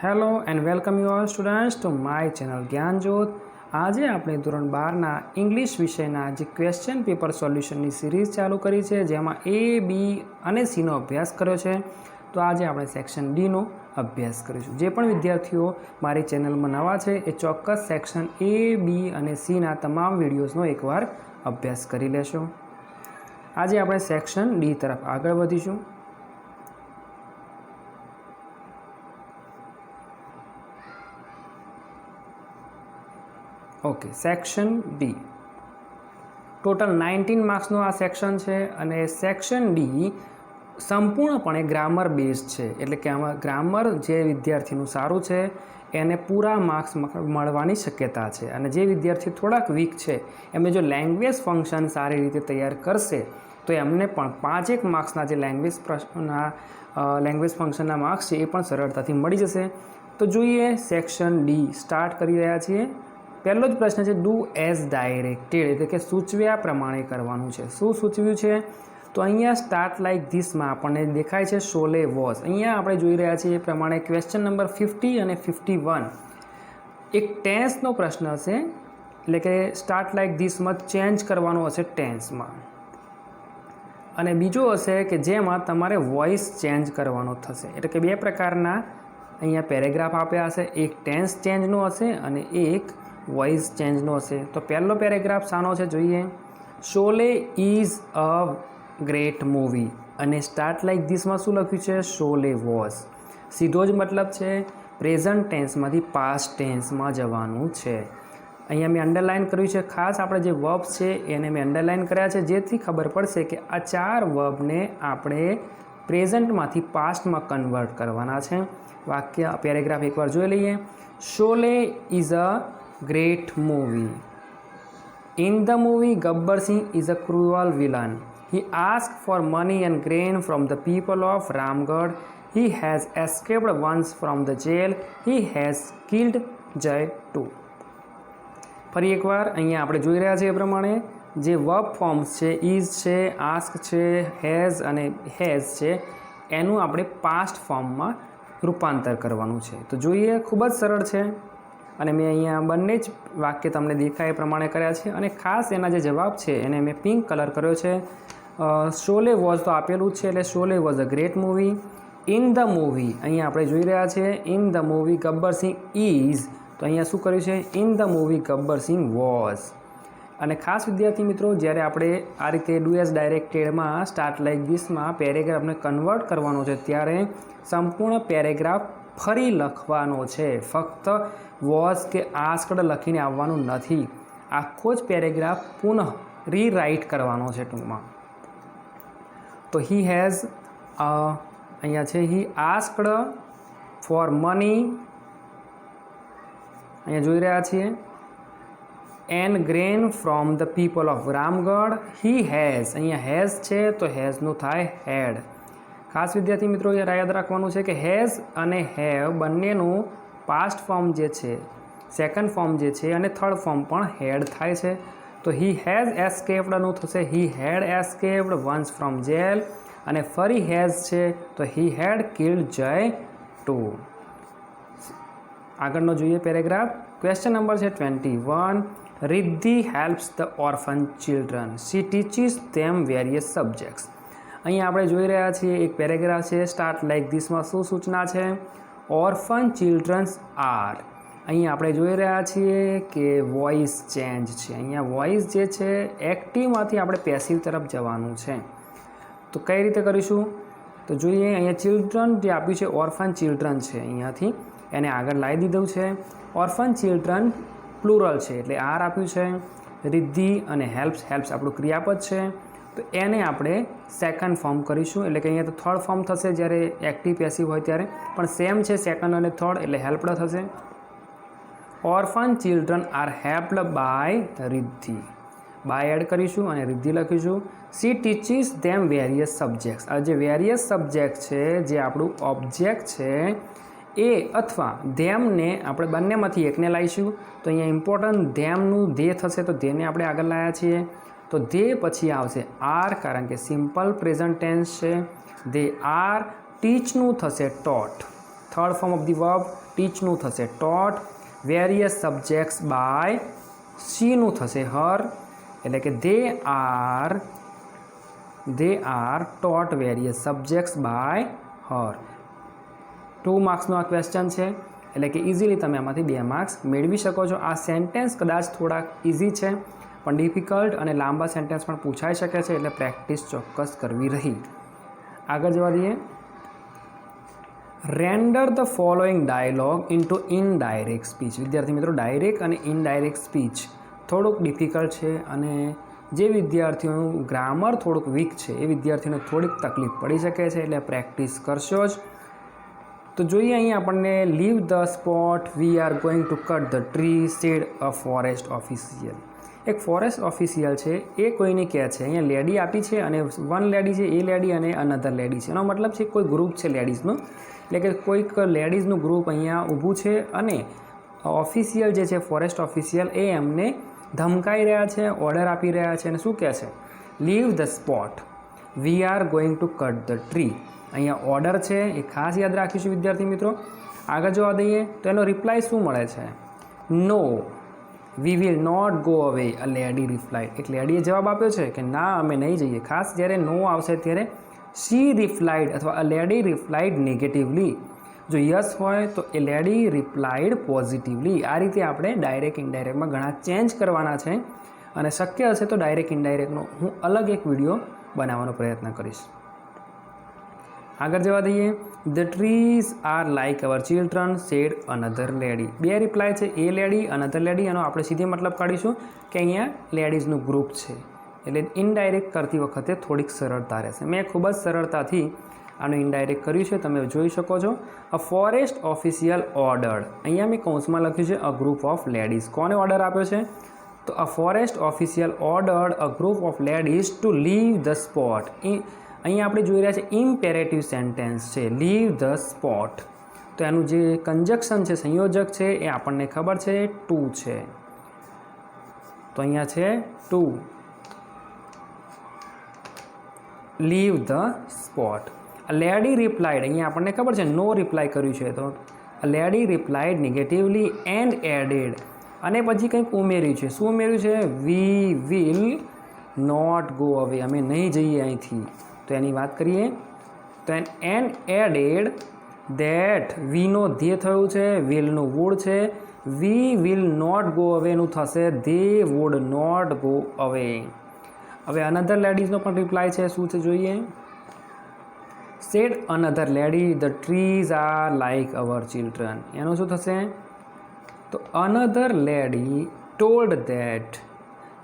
Hello and welcome you all students to my channel Gyanjyot. આજે આપણે ધોરણ 12ના ઇંગ્લિશ વિષયના જે ક્વેશ્ચન પેપર સોલ્યુશનની સિરીઝ ચાલુ કરી છે, જેમાં એ, બી અને સીનો અભ્યાસ કર્યો છે। તો આજે આપણે સેક્શન ડીનો અભ્યાસ કરીશું। જે પણ વિદ્યાર્થીઓ મારી ચેનલમાં નવા છે એ ચોક્કસ સેક્શન એ, બી અને સીના તમામ વિડીયોઝનો એકવાર અભ્યાસ કરી લેશો। આજે આપણે સેક્શન ડી તરફ આગળ વધીશું। ओके, सेक्शन डी टोटल 19 मार्क्सनो आ सेक्शन है और सेक्शन डी संपूर्णपणे ग्रामर बेस्ड है। एटले कि आमां ग्रामर जे विद्यार्थीनुं सारूं छे एने पूरा मार्क्स मळवानी शक्यता है। और जे विद्यार्थी थोड़ाक वीक है एमने जो लैंग्वेज फंक्शन सारी रीते तैयार करशे तो एमने पण 5 मार्क्सना जे लैंग्वेज फंक्शनना मार्क्स है ए पण सरळताथी मळी जशे। तो जोईए सेक्शन डी स्टार्ट करी रह्या छीए। पहलो ज प्रश्न है डू एज डायरेक्टेड, एटले कि सूचव्या प्रमाणे करवानुं छे। शुं सूचव्युं छे तो अहींया स्टार्ट लाइक दिस में आपणे देखाय छे शोले वॉज। अहींया आपणे जोई रह्या छीए ए प्रमाणे क्वेश्चन नंबर 50 અને 51 एक टेन्सनो प्रश्न हशे, एटले कि स्टार्ट लाइक दिस में चेन्ज करवानो हशे टेन्स में, अने बीजो हशे कि जेमां तमारे वॉइस चेन्ज करवानो थशे। एटले कि बे प्रकारना अहींया पेरेग्राफ आप्या हशे, एक टेन्स चेन्जनो हशे अने एक वॉइस चेन्जनो हशे। तो पहलो पेरेग्राफ सानो छे जोईए, Sholay is a great movie अने स्टार्ट लाइक दिस में शुं लख्युं छे शोले वॉज। सीधो ज मतलब छे प्रेजेंट टेन्स मांथी पास्ट टेन्स में जवानुं छे। अहींया मैं अंडरलाइन कर्युं छे, खास आपणे जे वर्ब्स छे एने मैं अंडरलाइन कर्या छे जेथी खबर पड़शे कि आ 4 वर्बने आपणे प्रेजेंट मांथी पास्ट में कन्वर्ट करवाना छे। वाक्य पेरेग्राफ एक बार जोई लईए। Sholay is a great movie. In the movie, Gabbar Singh is a cruel villain. He asks for money and grain from the people of Ramgarh. He has escaped once from the jail. He has killed Jay too. ફરી એકવાર અહીંયા આપણે જોઈ રહ્યા છીએ એ પ્રમાણે જે verb forms છે, ઇઝ છે, આસ્ક છે, હેઝ અને હેઝ છે, એનું આપણે પાસ્ટ ફોર્મમાં રૂપાંતર કરવાનું છે। તો જોઈએ, ખૂબ જ સરળ છે અને મેં અહીંયા બંને જ વાક્ય તમને દેખાય એ પ્રમાણે કર્યા છે અને ખાસ એના જે જવાબ છે એને મેં પિંક કલર કર્યો છે। શોલે વોઝ તો આપેલું જ છે એટલે Sholay was a great movie. In the movie અહીંયા આપણે જોઈ રહ્યા છીએ in the movie Gabbar Singh is, તો અહીંયા શું કર્યું છે in the movie Gabbar Singh was. અને ખાસ વિદ્યાર્થી મિત્રો, જ્યારે આપણે આ રીતે ડુ એઝ ડાયરેક્ટેડમાં સ્ટાર્ટ લાઇક ધીસમાં પેરેગ્રાફને કન્વર્ટ કરવાનો છે ત્યારે સંપૂર્ણ પેરેગ્રાફ ફરી લખવાનો છે, ફક્ત વોઝ કે આસ્કડ લખીને આવવાનું નથી। આખો જ પેરેગ્રાફ પુનઃ રીરાઇટ કરવાનો છે ટૂંકમાં। તો હી હેઝ અહીંયા છે હી આસ્કડ ફોર મની, અહીંયા જોઈ રહ્યા છીએ, and grain from the people of Ramgarh. He has, અહીંયા હેઝ છે તો હેઝનું થાય હેડ। ખાસ વિદ્યાર્થી મિત્રો યાદ રાખવાનું છે કે હેઝ અને હેવ બંનેનું પાસ્ટ ફોર્મ જે છે, સેકન્ડ ફોર્મ જે છે અને થર્ડ ફોર્મ પણ હેડ થાય છે। તો હી હેઝ એસ્કેપ્ડનું થશે હી હેડ એસ્કેપ્ડ વન્સ ફ્રોમ જેલ, અને ફરી હેઝ છે તો હી હેડ કિલ્ડ જય ટુ। આગળનો જોઈએ પેરેગ્રાફ। ક્વેશ્ચન નંબર છે 21, Riddhi helps the orphan children, she teaches them various subjects. અહીં આપણે જોઈ રહ્યા છીએ એક પેરેગ્રાફ છે, સ્ટાર્ટ લાઇક ધીસમાં શું સૂચના છે ઓર્ફન ચિલ્ડ્રન્સ આર। અહીં આપણે જોઈ રહ્યા છીએ કે વોઇસ ચેન્જ છે। અહીંયા વોઇસ જે છે એક્ટિવમાંથી આપણે પેસિવ તરફ જવાનું છે। તો કઈ રીતે કરીશું તો જોઈએ, અહીંયા ચિલ્ડ્રન જે આપ્યું છે ઓર્ફન ચિલ્ડ્રન છે, અહીંયાથી એને આગળ લાવી દીધું છે। ઓર્ફન ચિલ્ડ્રન પ્લુરલ છે એટલે આર આપ્યું છે। રિદ્ધિ અને હેલ્પ્સ, હેલ્પ્સ આપણું ક્રિયાપદ છે તો એને આપણે સેકન્ડ ફોર્મ કરીશું, એટલે કે અહીંયા તો થર્ડ ફોર્મ થશે જ્યારે એક્ટિવ પેસિવ હોય ત્યારે, પણ સેમ છે સેકન્ડ અને થર્ડ એટલે હેલ્પડ થશે। Orphan children are helped by Riddhi, by add કરીશું અને રિદ્ધિ લખીશું। She teaches them various subjects, આ જે વેરિયસ સબ્જેક્ટ છે જે આપણું ઓબ્જેક્ટ છે એ અથવા ધેમને આપણે બંનેમાંથી એકને લાવીશું। તો અહીંયા ઇમ્પોર્ટન્ટ ધેમનું ધે થશે તો ધેને આપણે આગળ લાવ્યા છીએ। તો ધે પછી આવશે આર, કારણ કે સિમ્પલ પ્રેઝન્ટ ટેન્સ છે। ધે આર ટીચનું થશે taught, third form of the verb ટીચનું થશે ટોટ, વેરિયસ સબ્જેક્ટ્સ બાય શીનું થશે હર, એટલે કે they are taught various subjects by her. 2 માર્ક્સનો આ ક્વેશ્ચન છે, એટલે કે ઇઝીલી તમે આમાંથી 2 માર્ક્સ મેળવી શકો છો. આ સેન્ટેન્સ કદાચ થોડાક ઇઝી છે, પણ ડિફિકલ્ટ અને લાંબા સેન્ટેન્સ પણ પૂછાઈ શકે છે, એટલે પ્રેક્ટિસ ચોક્કસ કરવી રહી. આગળ જવા દઈએ. Render the following dialogue into indirect speech. વિદ્યાર્થી મિત્રો, ડાયરેક્ટ અને ઇનડાયરેક્ટ સ્પીચ થોડુંક ડિફિકલ્ટ છે, અને જે વિદ્યાર્થીઓનું ગ્રામર થોડુંક વીક છે એ વિદ્યાર્થીઓને થોડીક તકલીફ પડી શકે છે, એટલે પ્રેક્ટિસ કરશો જ. તો જોઈએ અહીં આપણને leave the spot, we are going to cut the tree, said a forest official. એક ફોરેસ્ટ ઓફિશિયલ છે એ કોઈને કહે છે, અહીંયા લેડી આપી છે અને વન લેડી છે, એ લેડી અને અનધર લેડી છે. એનો મતલબ છે કોઈ ગ્રુપ છે લેડીઝનું, એટલે કે કોઈક લેડીઝનું ગ્રુપ અહીંયા ઊભું છે અને ઓફિશિયલ જે છે ફોરેસ્ટ ઓફિશિયલ એ એમને ધમકાઈ રહ્યા છે, ઓર્ડર આપી રહ્યા છે, અને શું કહે છે? Leave the spot, we are going to cut the tree. અહીંયા ઓર્ડર છે એ ખાસ યાદ રાખીશું વિદ્યાર્થી મિત્રો. આગળ જોવા દઈએ તો એનો રિપ્લાય શું મળે છે? No, we will not go away, a lady replied. એક લેડીએ જવાબ આપ્યો છે કે ના, અમે નહીં જઈએ. ખાસ જ્યારે નો આવશે ત્યારે શી રિપ્લાઇડ અથવા અ લેડી રિપ્લાઇડ નેગેટિવલી. જો યસ હોય તો એ લેડી રિપ્લાઇડ પોઝિટિવલી. આ રીતે આપણે ડાયરેક્ટ ઇનડાયરેક્ટમાં ઘણા ચેન્જ કરવાના છે, અને શક્ય હશે તો ડાયરેક્ટ ઇનડાયરેક્ટનો હું અલગ એક વિડીયો બનાવવાનો પ્રયત્ન કરીશ. આગળ જવા દઈએ. The trees are like our children, said another lady. 2 reply છે, એ લેડી અનધર લેડી. એનો આપણે સીધી મતલબ કાઢીશું કે અહીંયા લેડીઝનું ગ્રુપ છે, એટલે ઇનડાયરેક્ટ કરતી વખતે થોડીક સરળતા રહેશે. મેં ખૂબ જ સરળતાથી આનું ઇનડાયરેક્ટ કર્યું છે, તમે જોઈ શકો છો. અ ફોરેસ્ટ ઓફિશિયલ ઓર્ડર્ડ, અહીંયા મેં કૌંસમાં લખ્યું છે અ ગ્રુપ ઓફ લેડીઝ. કોને ઓર્ડર આપ્યો છે? તો a forest official ordered a group of ladies to leave the spot. અહીંયા આપણે જોઈ રહ્યા છે ઇમ્પેરેટિવ સેન્ટેન્સ છે, લીવ ધ સ્પોટ. તો એનું જે કંજક્શન છે, સંયોજક છે, એ આપણને ખબર છે ટુ છે. તો અહીંયા છે to, leave the spot. A lady replied, અહીંયા આપણને ખબર છે નો રિપ્લાય કર્યું છે, તો a lady replied negatively and added, અને પછી કંઈક ઉમેર્યું છે. શું ઉમેર્યું છે? વી વિલ નોટ ગો અવે, અમે નહીં જઈએ અહીંથી. તો એની વાત કરીએ તો એન્ડ એડેડ ધેટ, વીનો ધ્યેય થયું છે, વિલનું વુડ છે, વી વિલ નોટ ગો અવેનું થશે ધે વુડ નોટ ગો અવે. હવે અનધર લેડીઝનો પણ રિપ્લાય છે, શું છે જોઈએ. Said another lady, the trees are like our children. એનું શું થશે? તો another lady told that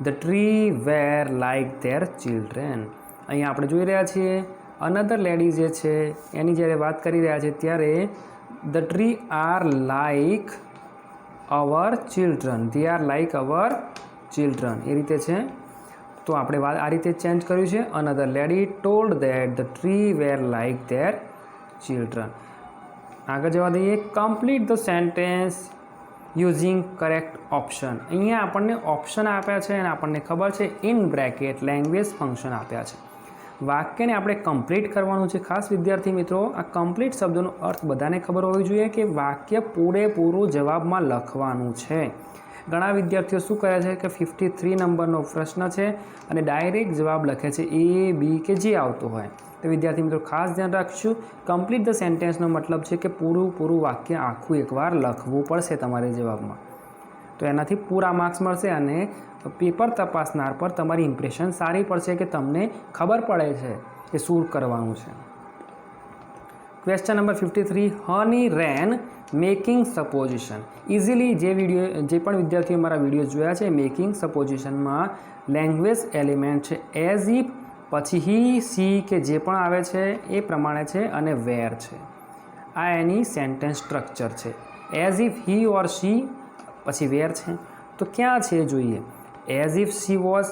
the tree were like their children. અહીંયા આપણે જોઈ રહ્યા છીએ અનધર લેડી જે છે એની જ્યારે વાત કરી રહ્યા છે ત્યારે the tree are like our children, they are like our children, એ રીતે છે. તો આપણે વાત આ રીતે ચેન્જ કર્યું છે. Another lady told that the tree were like their children. આગળ જવા દઈએ. Complete the sentence using correct option. અહીંયા આપણને ઓપ્શન આપ્યા છે અને આપણને ખબર છે ઇન બ્રેકેટ લેંગ્વેજ ફંક્શન આપ્યા છે. વાક્યને આપણે કમ્પ્લીટ કરવાનું છે. ખાસ વિદ્યાર્થી મિત્રો, આ કમ્પ્લીટ શબ્દનો અર્થ બધાને ખબર હોવી જોઈએ કે વાક્ય પૂરેપૂરું જવાબમાં લખવાનું છે. ઘણા વિદ્યાર્થીઓ શું કરે છે કે 53 નંબરનો પ્રશ્ન છે અને ડાયરેક્ટ જવાબ લખે છે એ, બી કે જે આવતું હોય. તો વિદ્યાર્થી મિત્રો ખાસ ધ્યાન રાખીશું, કમ્પ્લીટ ધ સેન્ટેન્સનો મતલબ છે કે પૂરું વાક્ય આખું એકવાર લખવું પડશે તમારે જવાબમાં. તો એનાથી પૂરા માર્ક્સ મળશે અને પેપર તપાસનાર પર તમારી ઇમ્પ્રેશન સારી પડશે કે તમને ખબર પડે છે કે શું કરવાનું છે. Question number 53. હની રેન મેકિંગ સપોઝિશન. ઇઝીલી જે પણ વિદ્યાર્થીઓ મારા વિડીયો જોયા છે, મેકિંગ સપોઝિશનમાં લેંગ્વેજ એલિમેન્ટ છે એઝ ઇફ, પછી હી, સી કે જે પણ આવે છે એ પ્રમાણે છે, અને વેર છે. આ એની સેન્ટેન્સ સ્ટ્રક્ચર છે. As if, he or she, પછી વેર છે. તો ક્યાં છે જોઈએ. As if she was,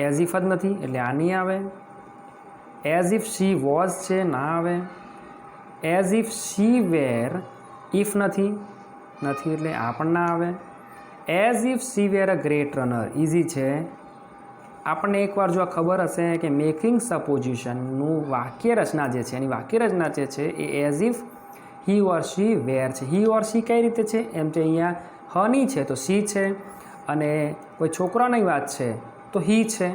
as if જ નથી એટલે આ નહીં આવે. એઝ ઇફ શી વોઝ છે, ના આવે. As if she were, if નથી એટલે આ પણ ના આવે. As if she were a great runner, easy છે. આપણને એકવાર જો આ ખબર હશે કે મેકિંગ સપોઝિશનનું વાક્ય રચના જે છે એની વાક્ય રચના જે છે એ એઝ ઇફ, ही ઓર શી વેર છે. ही ઓર શી કઈ રીતે છે એમ કે અહીંયા હની છે તો શી છે અને કોઈ છોકરાની વાત છે તો હી છે.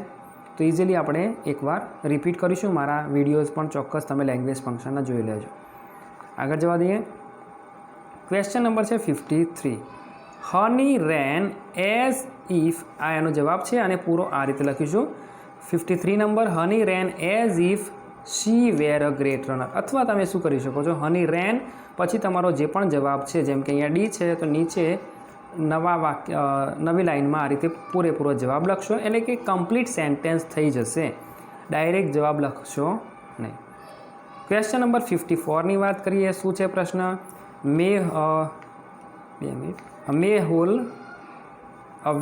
તો ઇઝીલી આપણે એકવાર રિપીટ કરીશું. મારા વિડીયોઝ પણ ચોક્કસ તમે લેંગ્વેજ ફંક્શનના જોઈ લેજો. આગળ જવા દઈએ. ક્વેશ્ચન નંબર છે 53. હની રેન એઝ ઇફ, આ એનો જવાબ છે અને પૂરો આ રીતે લખીશું. 53 number, honey ran as if she were a great runner. અથવા તમે શું કરી શકો છો, હની રેન પછી તમારો જે પણ જવાબ છે, જેમ કે અહીંયા ડી છે તો નીચે નવી લાઇનમાં આ રીતે પૂરેપૂરો જવાબ લખશો, એટલે કે કમ્પ્લીટ સેન્ટેન્સ થઈ જશે. ડાયરેક્ટ જવાબ લખશો નહીં. ક્વેશ્ચન નંબર 54ની વાત કરીએ. શું છે પ્રશ્ન? Mehul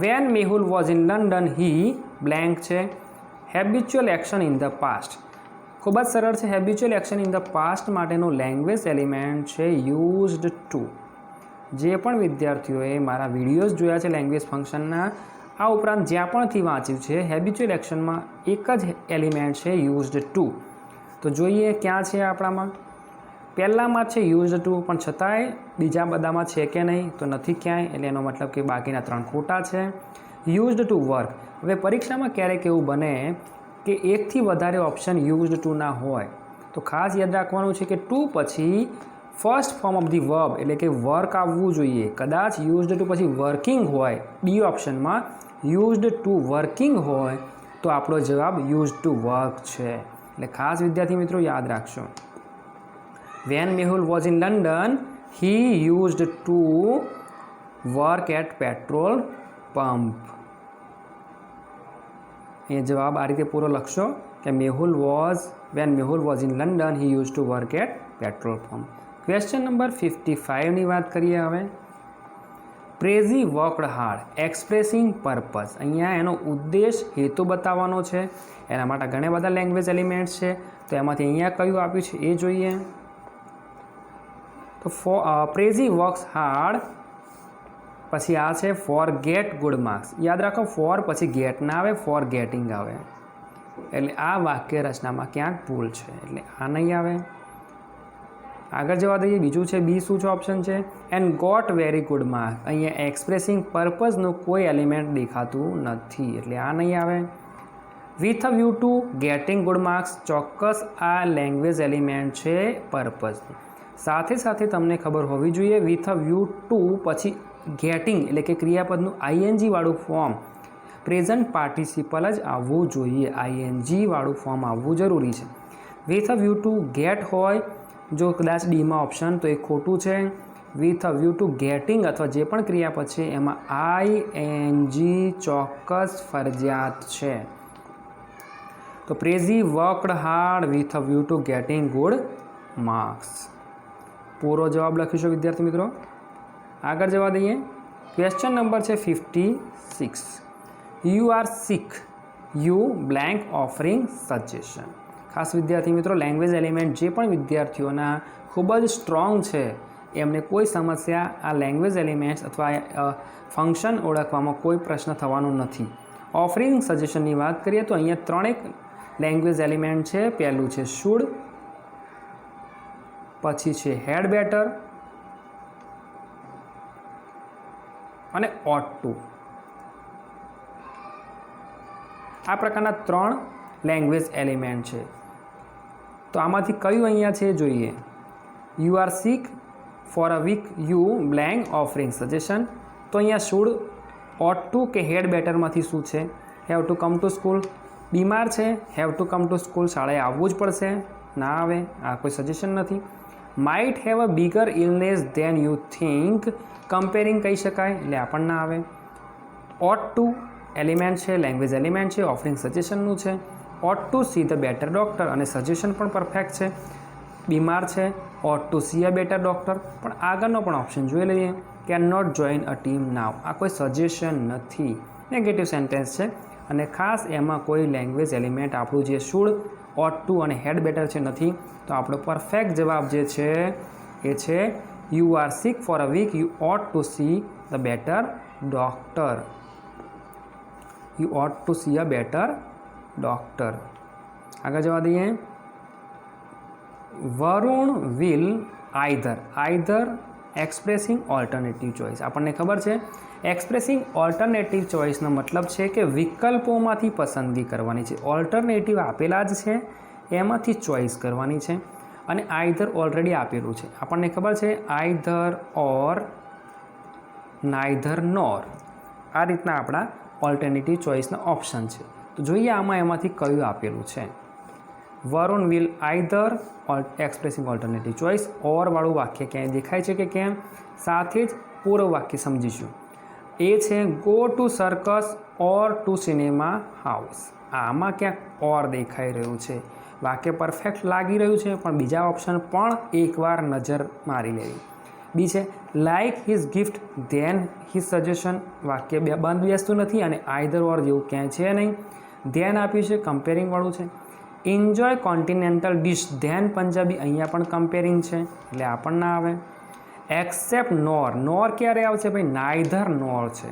when Mehul was in London he blank છે habitual action in the past. ખૂબ જ સરળ છે. Habitual action in the past માટેનું લેંગ્વેજ એલિમેન્ટ છે યુઝડ ટુ. જે પણ વિદ્યાર્થીઓએ મારા વિડીયોઝ જોયા છે લેંગ્વેજ ફંક્શનના, આ ઉપરાંત જ્યાં પણથી વાંચ્યું છે, હેબિચ્યુઅલ એક્શનમાં એક જ એલિમેન્ટ છે યુઝડ ટુ. તો જોઈએ ક્યાં છે આપણામાં. પહેલાંમાં છે યુઝડ ટુ, પણ છતાંય બીજા બધામાં છે કે નહીં તો નથી ક્યાંય, એટલે એનો મતલબ કે બાકીના 3 ખોટા છે. Used to work. હવે પરીક્ષામાં ક્યારેક એવું બને કે એકથી વધારે ઓપ્શન યુઝડ ટુ ના હોય, તો ખાસ યાદ રાખવાનું છે કે ટુ પછી first form of the verb એટલે કે વર્ક આવવું જોઈએ. કદાચ યુઝડ ટુ પછી વર્કિંગ હોય, ડી ઓપ્શનમાં યુઝડ ટુ વર્કિંગ હોય તો આપણો જવાબ યુઝ ટુ વર્ક છે. એટલે ખાસ વિદ્યાર્થી મિત્રો યાદ રાખશો. When Mehul was in London he used to work at petrol pump. એ જવાબ આ રીતે પૂરો લખશો કે when Mehul was in London he use to work at petrol pump. Question number 55ની વાત કરીએ હવે. Prezi worked hard expressing purpose. અહીંયા એનો ઉદ્દેશ હેતુ બતાવવાનો છે. એના માટે ઘણા બધા લેંગ્વેજ એલિમેન્ટ્સ છે, તો એમાંથી અહીંયા કયું આપ્યું છે એ જોઈએ. તો પ્રેઝી વર્ક્સ હાર્ડ પછી આ છે ફોર ગેટ ગુડ માર્ક્સ. યાદ રાખો, ફોર પછી ગેટ ના આવે, ફોર ગેટિંગ આવે. એટલે આ વાક્ય રચનામાં ક્યાંક ભૂલ છે, એટલે આ નહીં આવે. આગળ જવા દઈએ. બીજું છે બી. શું છે ઓપ્શન છે and got very good mark. અહીંયા એક્સપ્રેસિંગ પર્પઝનું કોઈ એલિમેન્ટ દેખાતું નથી, એટલે આ નહીં આવે. With a view to getting good marks. ચોક્કસ આ લેંગ્વેજ એલિમેન્ટ છે પર્પઝનું. સાથે સાથે તમને ખબર હોવી જોઈએ વિથ અ વ્યૂ ટુ પછી ગેટિંગ એટલે કે ક્રિયાપદનું આઈએનજી વાળું ફોર્મ પ્રેઝન્ટ પાર્ટિસિપલ જ આવવું જોઈએ. આઈએનજી વાળું ફોર્મ આવવું જરૂરી છે. With a view to get હોય જો કદાચ ડીમાં ઓપ્શન તો એ ખોટું છે. With a view to getting અથવા જે પણ ક્રિયાપદ છે એમાં આઈએનજી ચોક્કસ ફરજિયાત છે. તો Prezi worked hard with a view to getting good marks. પૂરો જવાબ લખીશું વિદ્યાર્થી મિત્રો. આગળ જવા દઈએ. ક્વેશ્ચન નંબર છે 56. You are sick you blank offering suggestion. ખાસ વિદ્યાર્થી મિત્રો લેંગ્વેજ એલિમેન્ટ જે પણ વિદ્યાર્થીઓના ખૂબ જ સ્ટ્રોંગ છે એમને કોઈ સમસ્યા આ લેંગ્વેજ એલિમેન્ટ્સ અથવા ફંક્શન ઓળખવામાં કોઈ પ્રશ્ન થવાનો નથી. ઓફરિંગ સજેશનની વાત કરીએ તો અહીંયા 3 લેંગ્વેજ એલિમેન્ટ છે. પહેલું છે શુડ, પછી છે હેડ બેટર અને ઓટ ટુ. આ પ્રકારના 3 લેંગ્વેજ એલિમેન્ટ છે. તો આમાંથી કયું અહીંયા છે જોઈએ. You are sick for a week you blank offering suggestion. તો અહીંયા શુડ, ઓટ ટુ કે હેડ બેટરમાંથી શું છે? Have to come to school. બીમાર છે, have to come to school, શાળાએ આવવું જ પડશે, ના આવે, આ કોઈ સજેશન નથી. Might have a bigger illness than you think, comparing કહી શકાય, એટલે આ પણ ના આવે. ઓટ ટુ એલિમેન્ટ છે, લેંગ્વેજ એલિમેન્ટ છે, ઓફરિંગ સજેશનનું છે. Ought to see the better doctor અને સજેશન પણ પરફેક્ટ છે. બીમાર છે, ought to see a better doctor. પણ આગળનો પણ ઓપ્શન જોઈ લઈએ. Can not join a team now, આ કોઈ સજેશન નથી, નેગેટિવ સેન્ટેન્સ છે. અને ખાસ એમાં કોઈ લેંગ્વેજ એલિમેન્ટ આપણું જે શુડ, ઓટ ટુ અને હેડ બેટર છે નથી. તો આપણો પરફેક્ટ જવાબ જે છે એ છે you are sick for a week you ought to see the better doctor. You ought to see a better doctor. આગળ જવા દઈએ. Varun will either expressing alternative choice. આપણને ખબર છે એક્સપ્રેસિંગ ઓલ્ટરનેટિવ ચોઇસનો મતલબ છે કે વિકલ્પોમાંથી પસંદગી કરવાની છે. ઓલ્ટરનેટિવ આપેલા જ છે, એમાંથી ચોઇસ કરવાની છે. અને આઈધર ઓલરેડી આપેલું છે. આપણને ખબર છે આઈધર ઓર, નાઈધર નોર, આ રીતના આપણા ઓલ્ટરનેટિવ ચોઇસના ઓપ્શન છે. તો જોઈએ આમાં એમાંથી કયું આપેલું છે. Varun will either expressing alternative choice. Or વાળું વાક્ય ક્યાંય દેખાય છે કે કેમ? સાથે જ પૂર્વ વાક્ય સમજીશું. એ છે go to circus or to cinema house. આમાં ક્યાંક ઓર દેખાઈ રહ્યું છે. વાક્ય પરફેક્ટ લાગી રહ્યું છે, પણ બીજા ઓપ્શન પણ એકવાર નજર મારી લેવી. બી છે like his gift than his suggestion. વાક્ય બંધ બેસતું નથી અને આઈધર ઓર જેવું ક્યાંય છે નહીં. ધ્યાન આપ્યું છે, કમ્પેરિંગ વાળું છે. Enjoy continental dish than Punjabi, અહીંયા પણ કમ્પેરિંગ છે એટલે આ પણ ના આવે. એક્સેપ્ટ નોર, નોર ક્યારે આવશે ભાઈ? નાઈધર નોર છે.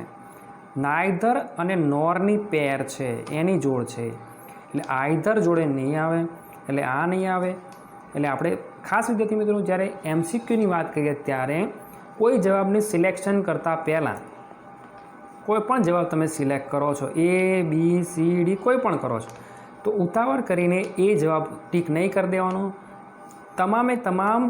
નાઈધર અને નોરની પેર છે, એની જોડ છે એટલે આઈધર જોડે નહીં આવે, એટલે આ નહીં આવે. એટલે આપણે ખાસ વિદ્યાર્થી મિત્રો જ્યારે MCQની વાત કરીએ ત્યારે કોઈ જવાબની સિલેક્શન કરતાં પહેલાં કોઈ પણ જવાબ તમે સિલેક્ટ કરો છો, A, B, C, D કોઈ પણ કરો છો, તો ઉતાવળ કરીને એ જવાબ ટીક નહીં કરી દેવાનો. તમામે તમામ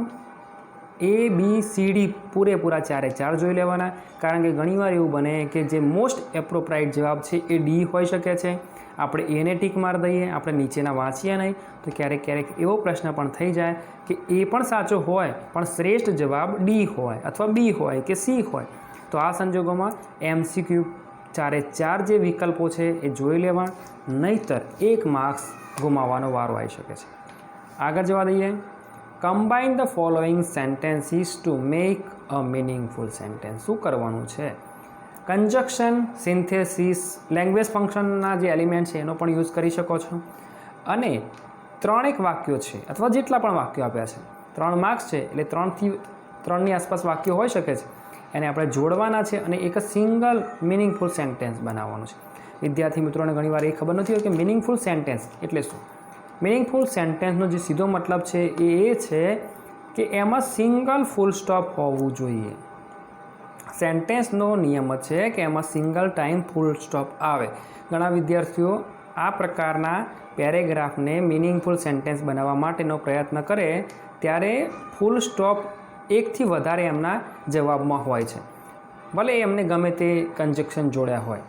A, B, C, D પૂરેપૂરા 4 જોઈ લેવાના. કારણ કે ઘણીવાર એવું બને કે જે મોસ્ટ એપ્રોપ્રાઇટ જવાબ છે એ D હોઈ શકે છે. આપણે એને ટીક મારી દઈએ, આપણે નીચેના વાંચીએ નહીં, તો ક્યારેક એવો પ્રશ્ન પણ થઈ જાય કે એ પણ સાચો હોય પણ શ્રેષ્ઠ જવાબ D હોય અથવા B હોય કે C હોય. તો આ સંજોગોમાં MCQ 4 જે વિકલ્પો છે એ જોઈ લેવા, નહીંતર 1 માર્ક્સ ગુમાવવાનો વારો આવી શકે છે. આગળ જવા દઈએ. Combine the following sentences to make a meaningful sentence. શું કરવાનું છે? કન્જક્શન, સિન્થેસિસ, લેંગ્વેજ ફંક્શનના જે એલિમેન્ટ છે એનો પણ યુઝ કરી શકો છો. અને 3 વાક્યો છે અથવા જેટલા પણ વાક્યો આપ્યા છે, 3 માર્ક્સ છે એટલે 3ની આસપાસ વાક્યો હોઈ શકે છે, એને આપણે જોડવાના છે અને એક સિંગલ મિનિંગફુલ સેન્ટેન્સ બનાવવાનું છે. વિદ્યાર્થી મિત્રોને ઘણીવાર એ ખબર નથી હોય કે મિનિંગફુલ સેન્ટેન્સ એટલે શું. મિનિંગફુલ સેન્ટેન્સનો જે સીધો મતલબ છે એ છે કે એમાં સિંગલ ફૂલ સ્ટોપ હોવું જોઈએ. સેન્ટેન્સનો નિયમ જ છે કે એમાં સિંગલ ટાઈમ ફૂલ સ્ટોપ આવે. ઘણા વિદ્યાર્થીઓ આ પ્રકારના પેરેગ્રાફને મિનિંગફુલ સેન્ટેન્સ બનાવવા માટેનો પ્રયત્ન કરે ત્યારે ફૂલ સ્ટોપ 1થી વધારે એમના જવાબમાં હોય છે, ભલે એમને ગમે તે કન્જક્શન જોડ્યા હોય.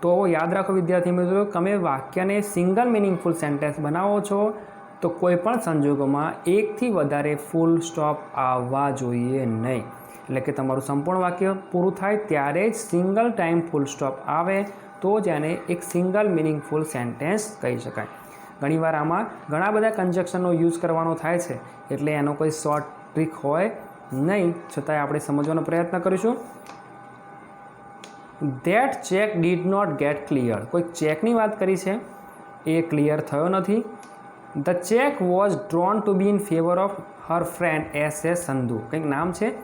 તો યાદ રાખો વિદ્યાર્થી મિત્રો, તમે વાક્યને સિંગલ મિનિંગફુલ સેન્ટેન્સ બનાવો છો તો કોઈ પણ સંજોગોમાં 1થી વધારે ફૂલ સ્ટોપ આવવા જોઈએ નહીં. એટલે કે તમારું સંપૂર્ણ વાક્ય પૂરું થાય ત્યારે જ સિંગલ ટાઈમ ફૂલ સ્ટોપ આવે, તો જ એને એક સિંગલ મિનિંગફુલ સેન્ટેન્સ કહી શકાય. ઘણીવાર આમાં ઘણા બધા કન્જક્શનનો યુઝ કરવાનો થાય છે એટલે એનો કોઈ શોર્ટ ટ્રીક હોય નહીં, છતાંય આપણે સમજવાનો પ્રયત્ન કરીશું. That check did not get clear. કોઈ ચેકની વાત કરી છે, એ ક્લિયર થયો નથી. The check was drawn to be in favour of her friend S.A. Sandhu. કંઈક નામ છે.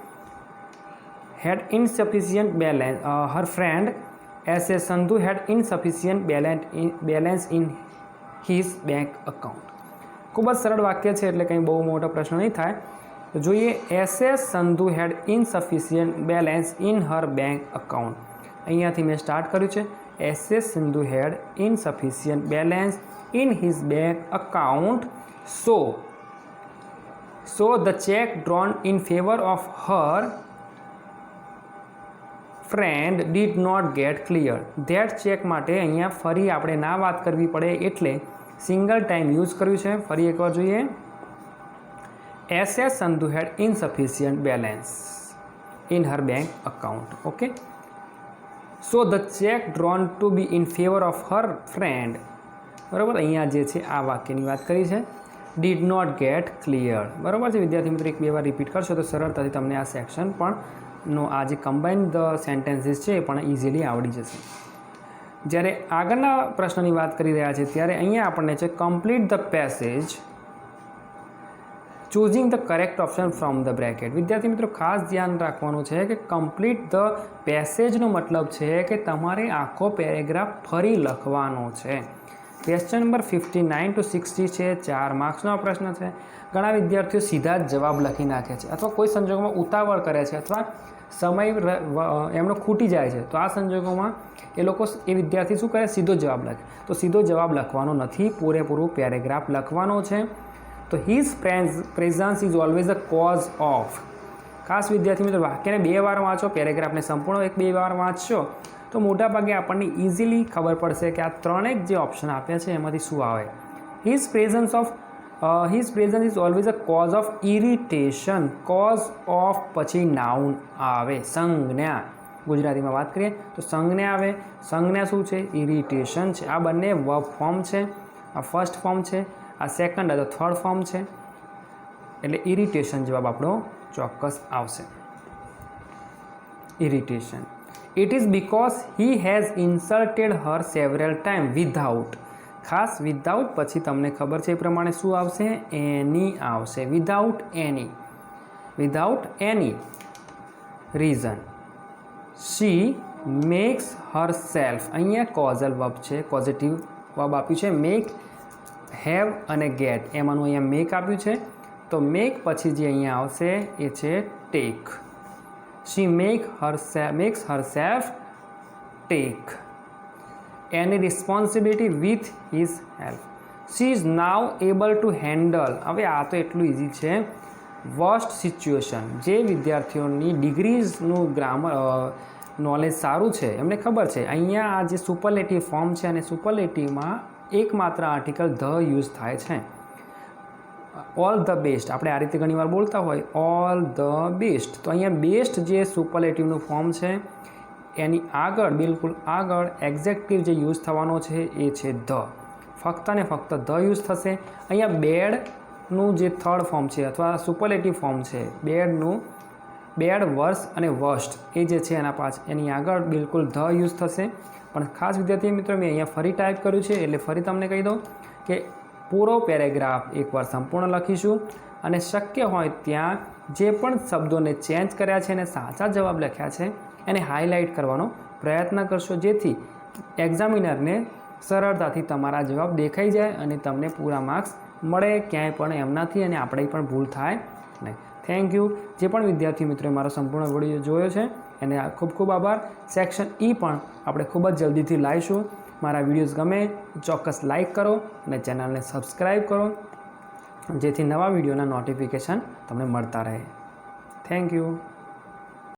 had insufficient balance, her friend S.A. Sandhu had insufficient balance in his bank account. ખૂબ જ સરળ વાક્ય છે એટલે કંઈ બહુ મોટો પ્રશ્ન નહીં થાય. તો જોઈએ S.A. Sandhu had insufficient balance in her bank account. અહીંયાથી મેં સ્ટાર્ટ કર્યું છે. S.A. Sandhu had insufficient balance in his bank account, so the check drawn in favor of her friend did not get clear. That check માટે અહીંયા ફરી આપણે ના વાત કરવી પડે એટલે સિંગલ ટાઈમ યુઝ કર્યું છે. ફરી એકવાર જોઈએ. S.A. Sandhu had insufficient balance in her bank account. Okay. So the check drawn to be in favor of her friend. બરાબર, અહીંયા જે છે આ વાક્યની વાત કરી છે. Did not get clear. બરાબર છે વિદ્યાર્થી મિત્રો, 1-2 વાર રિપીટ કરશો તો સરળતાથી તમને આ સેક્શન પણ નો આ જે કમ્બાઇન ધ સેન્ટેન્સીસ છે એ પણ ઇઝીલી આવડી જશે. જ્યારે આગળના પ્રશ્નની વાત કરી રહ્યા છે ત્યારે અહીંયા આપણને છે complete the passage choosing the correct option from the bracket. વિદ્યાર્થી મિત્રો ખાસ ધ્યાન રાખવાનું છે કે કમ્પ્લીટ ધ પેસેજનો મતલબ છે કે તમારે આખો પેરેગ્રાફ ફરી લખવાનો છે. ક્વેશ્ચન નંબર 59 to 60 છે, 4 માર્ક્સનો પ્રશ્ન છે. ઘણા વિદ્યાર્થીઓ સીધા જ જવાબ લખી નાખે છે અથવા કોઈ સંજોગોમાં ઉતાવળ કરે છે અથવા સમય એમનો ખૂટી જાય છે. તો આ સંજોગોમાં એ વિદ્યાર્થી શું કરે? સીધો જવાબ લખે. તો સીધો જવાબ લખવાનો નથી, પૂરેપૂરું પેરેગ્રાફ લખવાનો છે. તો his presence is always a cause of. ખાસ વિદ્યાર્થી મિત્રો વાક્યને 2 વાર વાંચો, પેરેગ્રાફને સંપૂર્ણ 1-2 વાર વાંચશો તો મોટાભાગે આપણને ઇઝીલી ખબર પડશે કે આ ત્રણેક જે ઓપ્શન આપ્યા છે એમાંથી શું આવે. His presence is always a cause of irritation. Cause of પછી નાઉન આવે, સંજ્ઞા. ગુજરાતીમાં વાત કરીએ તો સંજ્ઞા આવે. સંજ્ઞા શું છે? ઇરિટેશન છે. આ બંને વર્બ ફોર્મ છે. આ ફર્સ્ટ ફોર્મ છે, આ સેકન્ડ અથવા થર્ડ ફોર્મ છે. એટલે ઇરિટેશન જવાબ આપણો ચોક્કસ આવશે. Irritation. It is because he has ઇન્સલ્ટેડ Har several time without. ખાસ વિધાઉટ પછી તમને ખબર છે એ પ્રમાણે શું આવશે? એની આવશે. Without any reason. She makes herself. અહીંયા કોઝલ વર્બ છે, પોઝિટિવ વર્બ આપ્યું છે. મેક, હેવ અને ગેટ એમાંનું અહીંયા મેક આપ્યું છે. તો મેક પછી જે અહીંયા આવશે એ છે take. She makes herself take any responsibility with his help. She is now able to handle. હવે આ તો એટલું ઇઝી છે. Worst situation. જે વિદ્યાર્થીઓની ડિગ્રીઝનું ગ્રામર નોલેજ સારું છે એમને ખબર છે અહીંયા આ જે સુપરલેટિવ ફોર્મ છે અને સુપરલેટિવમાં એકમાત્ર આર્ટિકલ ધ યુઝ થાય છે. ઓલ ધ બેસ્ટ આપણે આ રીતે ઘણીવાર બોલતા હોય, ઓલ ધ બેસ્ટ. તો અહીંયા બેસ્ટ જે સુપરલેટિવનું ફોર્મ છે એની આગળ, બિલકુલ આગળ એક્ઝેક્ટિવ જે યુઝ થવાનો છે એ છે ધ. ફક્ત ને ફક્ત ધ યુઝ થશે. અહીંયા બેડનું જે થર્ડ ફોર્મ છે અથવા સુપરલેટિવ ફોર્મ છે, બેડ, વર્સ અને વર્સ્ટ એ જે છે એની આગળ બિલકુલ ધ યુઝ થશે. પણ ખાસ વિદ્યાર્થી મિત્રો મેં અહીંયા ફરી ટાઈપ કર્યું છે એટલે ફરી તમને કહી દઉં કે પૂરો પેરેગ્રાફ એકવાર સંપૂર્ણ લખીશું અને શક્ય હોય ત્યાં જે પણ શબ્દોને ચેન્જ કર્યા છે અને સાચા જવાબ લખ્યા છે એને હાઇલાઇટ કરવાનો પ્રયત્ન કરશો, જેથી એક્ઝામિનરને સરળતાથી તમારા જવાબ દેખાઈ જાય અને તમને પૂરા માર્ક્સ મળે. ક્યાંય પણ એમ નથી અને આપણે પણ ભૂલ થાય નહીં. Thank you. જે પણ વિદ્યાર્થી મિત્રોએ મારો સંપૂર્ણ વિડીયો જોયો છે એને ખૂબ ખૂબ આભાર. સેક્શન ઈ પણ આપણે ખૂબ જ જલ્દીથી લાવીશું. મારા વિડીયોઝ ગમે ચોક્કસ લાઇક કરો અને ચેનલને સબસ્ક્રાઈબ કરો, જેથી નવા વિડીયોના નોટિફિકેશન તમને મળતા રહે. Thank you.